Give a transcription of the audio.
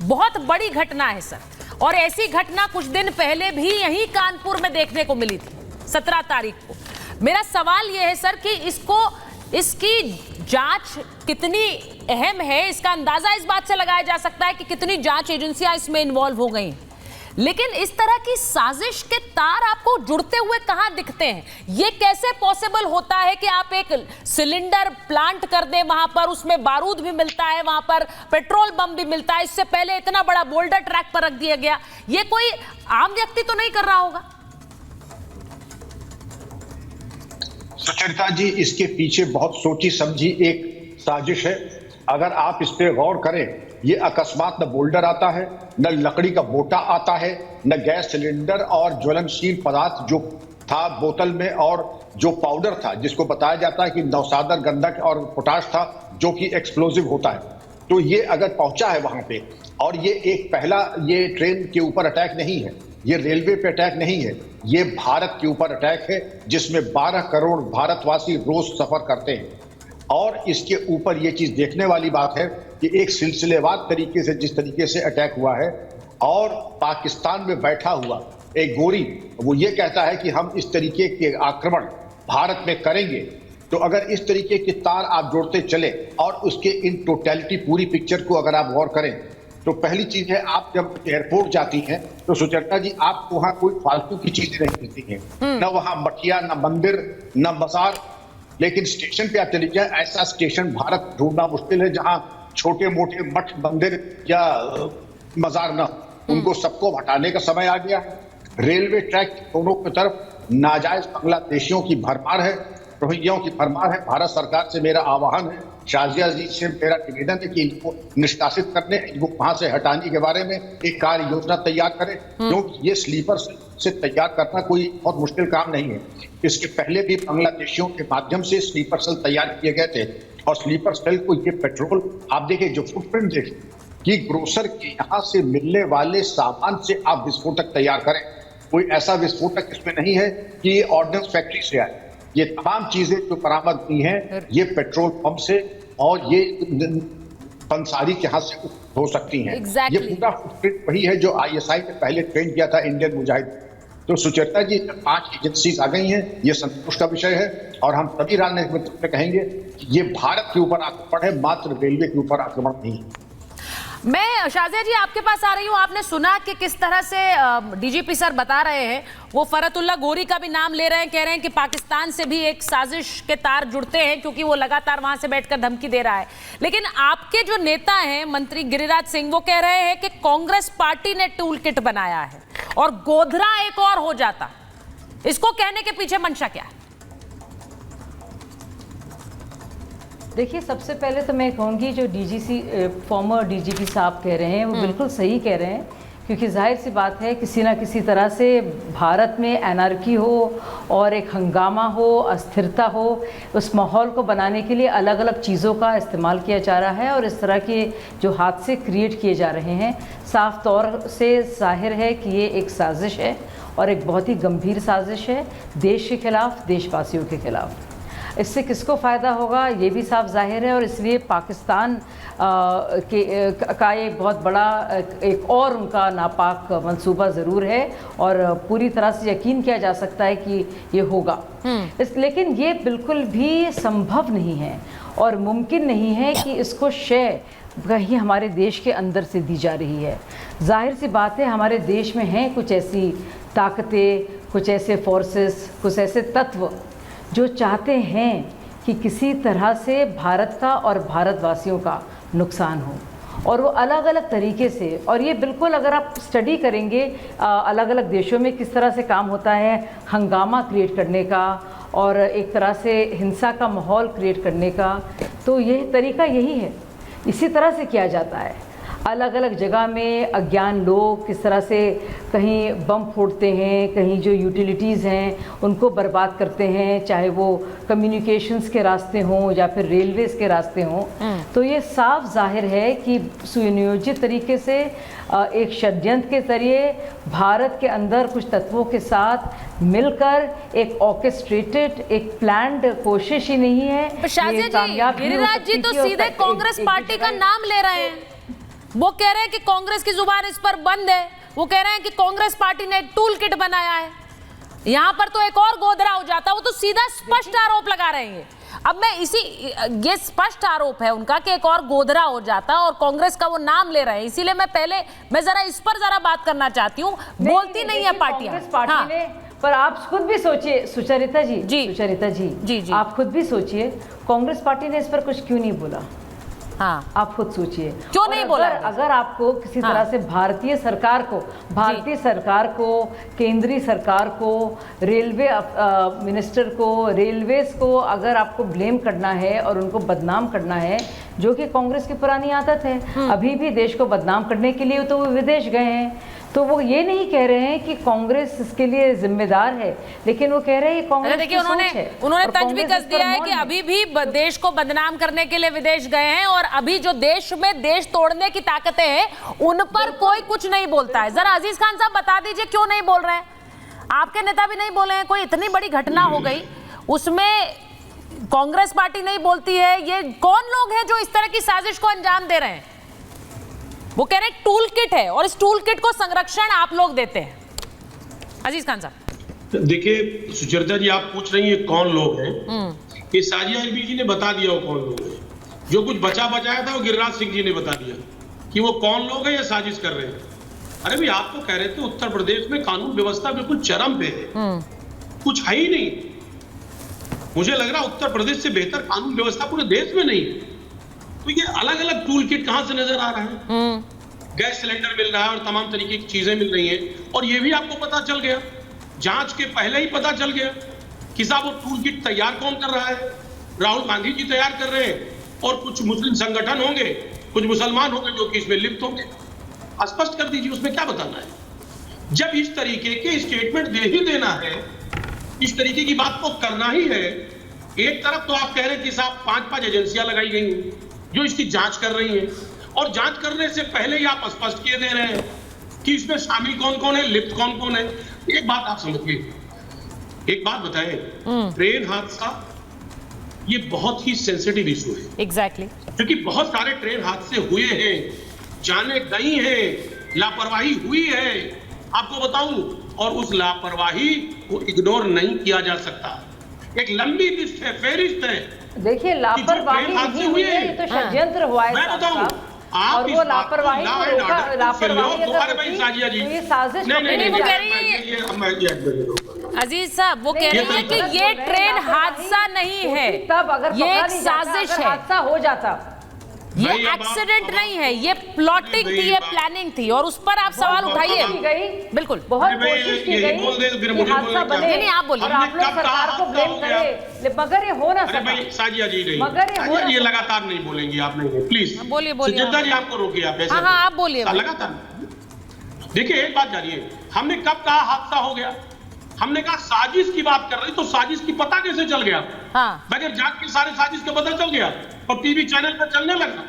बहुत बड़ी घटना है सर, और ऐसी घटना कुछ दिन पहले भी यहीं कानपुर में देखने को मिली थी 17 तारीख को। मेरा सवाल यह है सर कि इसकी जांच कितनी अहम है, इसका अंदाजा इस बात से लगाया जा सकता है कि कितनी जांच एजेंसियां इसमें इन्वॉल्व हो गई, लेकिन इस तरह की साजिश के तार आपको जुड़ते हुए कहां दिखते हैं? ये कैसे पॉसिबल होता है कि आप एक सिलेंडर प्लांट कर दें, वहां पर उसमें बारूद भी मिलता है, वहां पर पेट्रोल बम भी मिलता है, इससे पहले इतना बड़ा बोल्डर ट्रैक पर रख दिया गया, ये कोई आम व्यक्ति तो नहीं कर रहा होगा? सुचरिता जी, इसके पीछे बहुत सोची समझी एक साजिश है। अगर आप इस पे गौर करें, ये अकस्मात न बोल्डर आता है, न लकड़ी का बोटा आता है, न गैस सिलेंडर और ज्वलनशील पदार्थ जो था बोतल में, और जो पाउडर था जिसको बताया जाता है कि नौसादर, गंधक और पोटाश था जो कि एक्सप्लोजिव होता है। तो ये अगर पहुंचा है वहां पे, और ये एक पहला ये ट्रेन के ऊपर अटैक नहीं है, ये रेलवे पे अटैक नहीं है, ये भारत के ऊपर अटैक है जिसमें 12 करोड़ भारतवासी रोज सफर करते हैं। और इसके ऊपर ये चीज देखने वाली बात है कि एक सिलसिलेवार तरीके से जिस तरीके से अटैक हुआ है, और पाकिस्तान में बैठा हुआ एक गोरी वो ये कहता है कि हम इस तरीके के आक्रमण भारत में करेंगे। तो अगर इस तरीके के तार आप जोड़ते चले और उसके इन टोटलिटी पूरी पिक्चर को अगर आप गौर करें, तो पहली चीज है, आप जब एयरपोर्ट जाती हैं तो सुचरिता जी आपको वहां कोई फालतू की चीजें नहीं मिलती हैं, न वहां मठिया, न मंदिर, न मजार। लेकिन स्टेशन पे आप चली जाए, ऐसा स्टेशन भारत ढूंढना मुश्किल है जहां छोटे मोटे मठ, मंदिर या मजार न, उनको सबको हटाने का समय आ गया है। रेलवे ट्रैक दोनों की तरफ नाजायज बांग्लादेशियों की भरमार है, रोहिंग्याओं की भरमार है। भारत सरकार से मेरा आह्वान है, शाजिया जी से मेरा निवेदन है कि इनको निष्कासित करने, इनको वहां से हटाने के बारे में एक कार्य योजना तैयार करें, क्योंकि ये स्लीपर से तैयार करना कोई बहुत मुश्किल काम नहीं है। इसके पहले भी बांग्लादेशियों के माध्यम से स्लीपर सेल तैयार किए गए थे, और स्लीपर सेल को ये पेट्रोल, आप देखिए जो फुटप्रिंट देखिए कि ग्रोसर के यहाँ से मिलने वाले सामान से आप विस्फोटक तैयार करें। कोई ऐसा विस्फोटक इसमें नहीं है कि ऑर्डिनेंस फैक्ट्री से आए। ये तमाम चीजें जो बरामद हुई हैं, ये पेट्रोल पंप से और ये पंसारी के हाथ से हो सकती हैं। ये पूरा फुटप्रिंट वही है जो ISI ने पहले ट्रेन किया था इंडियन मुजाहिद। तो सुचरिता जी, 5 एजेंसीज आ गई हैं, ये संतोष का विषय है, और हम सभी राजनीतिक मित्रों से कहेंगे कि ये भारत के ऊपर आक्रमण है, मात्र रेलवे के ऊपर आक्रमण नहीं है। मैं शाजिया जी आपके पास आ रही हूँ। आपने सुना कि किस तरह से DGP सर बता रहे हैं, वो फरतुल्ला गोरी का भी नाम ले रहे हैं, कह रहे हैं कि पाकिस्तान से भी एक साजिश के तार जुड़ते हैं क्योंकि वो लगातार वहां से बैठकर धमकी दे रहा है। लेकिन आपके जो नेता हैं मंत्री गिरिराज सिंह, वो कह रहे हैं कि कांग्रेस पार्टी ने टूल किट बनाया है और गोधरा एक और हो जाता। इसको कहने के पीछे मंशा क्या है? देखिए, सबसे पहले तो मैं कहूँगी जो फॉर्मर DGP साहब कह रहे हैं वो बिल्कुल सही कह रहे हैं, क्योंकि जाहिर सी बात है किसी ना किसी तरह से भारत में एनार्की हो और एक हंगामा हो, अस्थिरता हो, उस माहौल को बनाने के लिए अलग अलग चीज़ों का इस्तेमाल किया जा रहा है, और इस तरह के जो हादसे क्रिएट किए जा रहे हैं, साफ तौर से जाहिर है कि ये एक साजिश है, और एक बहुत ही गंभीर साजिश है देश के खिलाफ, देशवासियों के खिलाफ। इससे किसको फ़ायदा होगा ये भी साफ जाहिर है, और इसलिए पाकिस्तान का एक बहुत बड़ा एक और उनका नापाक मंसूबा ज़रूर है, और पूरी तरह से यकीन किया जा सकता है कि ये होगा। लेकिन ये बिल्कुल भी संभव नहीं है और मुमकिन नहीं है कि इसको शय कहीं हमारे देश के अंदर से दी जा रही है। जाहिर सी बात है, हमारे देश में हैं कुछ ऐसी ताकतें, कुछ ऐसे फोर्सेस, कुछ ऐसे तत्व जो चाहते हैं कि किसी तरह से भारत का और भारतवासियों का नुकसान हो, और वो अलग अलग तरीके से, और ये बिल्कुल अगर आप स्टडी करेंगे अलग अलग देशों में किस तरह से काम होता है हंगामा क्रिएट करने का और एक तरह से हिंसा का माहौल क्रिएट करने का, तो यह तरीका यही है, इसी तरह से किया जाता है। अलग अलग जगह में अज्ञान लोग किस तरह से कहीं बम फोड़ते हैं, कहीं जो यूटिलिटीज़ हैं उनको बर्बाद करते हैं, चाहे वो कम्युनिकेशंस के रास्ते हों या फिर रेलवेज़ के रास्ते हों। तो ये साफ जाहिर है कि सुनियोजित तरीके से एक षड्यंत्र के जरिए भारत के अंदर कुछ तत्वों के साथ मिलकर एक ऑर्केस्ट्रेटेड, एक प्लान्ड कोशिश ही नहीं है। शाजिया जी, गिरिराज जी तो सीधे कांग्रेस पार्टी का नाम ले रहे हैं। वो कह रहे हैं कि कांग्रेस की जुबान इस पर बंद है। वो कह रहे हैं कि कांग्रेस पार्टी ने एक टूल किट बनाया है। यहां पर तो एक और गोदरा हो जाता, वो तो सीधा स्पष्ट आरोप लगा रहे हैं। अब मैं ये स्पष्ट आरोप है उनका कि एक और गोदरा हो जाता और कांग्रेस का वो नाम ले रहे हैं, इसीलिए मैं जरा इस पर जरा बात करना चाहती हूँ। बोलती नहीं है पार्टियां। पार्टी ने, पर आप खुद भी सोचिए सुचरिता जी, सुचरिता जी, आप खुद भी सोचिए, कांग्रेस पार्टी ने इस पर कुछ क्यों नहीं बोला? हाँ, आप खुद सोचिए क्यों नहीं बोला? अगर आपको किसी तरह से भारतीय सरकार को, केंद्रीय सरकार को, रेलवे मिनिस्टर को, रेलवेज को अगर आपको ब्लेम करना है और उनको बदनाम करना है, जो कि कांग्रेस की पुरानी आदत है, अभी भी देश को बदनाम करने के लिए तो वो विदेश गए हैं, तो वो ये नहीं कह रहे हैं कि कांग्रेस इसके लिए जिम्मेदार है, लेकिन वो कह रहे हैं कांग्रेस देखिए उन्होंने तंज भी कस दिया है कि अभी भी देश को बदनाम करने के लिए विदेश गए हैं और अभी जो देश में देश तोड़ने की ताकतें हैं उन पर कोई कुछ नहीं बोलता है। जरा अजीज खान साहब बता दीजिए क्यों नहीं बोल रहे हैं? आपके नेता भी नहीं बोले हैं। कोई इतनी बड़ी घटना हो गई उसमें कांग्रेस पार्टी नहीं बोलती है। ये कौन लोग हैं जो इस तरह की साजिश को अंजाम दे रहे हैं? वो कह रहे हैं टूल किट है और इस टूल किट को संरक्षण आप लोग देते हैं। अजीज खान साहब देखिए सुचरिता जी, आप पूछ रही हैं कौन लोग हैं। ये साजिया एलबी जी ने बता दिया वो कौन लोग हैं। जो कुछ बचाया था वो गिरिराज सिंह जी ने बता दिया कि वो कौन लोग हैं या साजिश कर रहे हैं। अरे भाई, आप तो कह रहे थे उत्तर प्रदेश में कानून व्यवस्था बिल्कुल चरम पे है, कुछ है ही नहीं। मुझे लग रहा उत्तर प्रदेश से बेहतर कानून व्यवस्था पूरे देश में नहीं है। तो ये अलग अलग टूल किट कहां से नजर आ रहा है? गैस सिलेंडर मिल रहा है और तमाम तरीके की चीजें मिल रही हैं, और ये भी आपको पता चल गया, जांच के पहले ही पता चल गया कि साहब वो टूल किट तैयार कौन कर रहा है? राहुल गांधी जी तैयार कर रहे हैं और कुछ मुस्लिम संगठन होंगे, कुछ मुसलमान होंगे जो कि इसमें लिप्त होंगे। स्पष्ट कर दीजिए, उसमें क्या बताना है? जब इस तरीके के स्टेटमेंट दे ही देना है, इस तरीके की बात को करना ही है। एक तरफ तो आप कह रहे हैं कि साहब 5-5 एजेंसियां लगाई गई हैं जो इसकी जांच कर रही हैं, और जांच करने से पहले ही आप स्पष्ट किए दे रहे हैं कि इसमें शामिल कौन कौन है, लिप्त कौन कौन है। एक बात आप समझिए, एक बात बताएं, ट्रेन हादसा ये बहुत ही सेंसिटिव इशू है। एग्जैक्टली, क्योंकि बहुत सारे ट्रेन हादसे हुए हैं, जाने गई हैं, लापरवाही हुई है, आपको बताऊं, और उस लापरवाही को इग्नोर नहीं किया जा सकता। एक लंबी लिस्ट है, फेरिस्त है। देखिए, लापरवाही नहीं हुई है, ये तो षड्यंत्र हुआ है। मैं बताऊं, आप और वो लापरवाही लापरवाही ये साजिश नहीं, वो कह रही है अजीज साहब, वो कह रही है कि ये ट्रेन हादसा नहीं है, तब अगर ये एक साजिश है, हादसा हो जाता। ये एक्सीडेंट नहीं है, ये प्लॉटिंग थी, ये प्लानिंग थी, और उस पर आप सवाल उठाइए। बिल्कुल, बहुत कोशिश की गई कि हादसा बने। नहीं, आप बोलिए। और आप लोग सरकार को ब्लेम करें, मगर ये हो ना सका। साजिया जी नहीं, मगर ये लगातार नहीं बोलेंगी आप, नहीं, प्लीज बोलिए। सुचेता जी आपको रोकिए, आप ऐसे। हाँ, आप बोलिए लगातार। देखिए एक बात जानिए, हमने कब कहा हादसा हो गया? हमने कहा साजिश की बात कर रही, तो साजिश की पता कैसे चल गया? हाँ, बगैर जांच के सारे साजिश का पता चल गया और टीवी चैनल पर चलने लगा।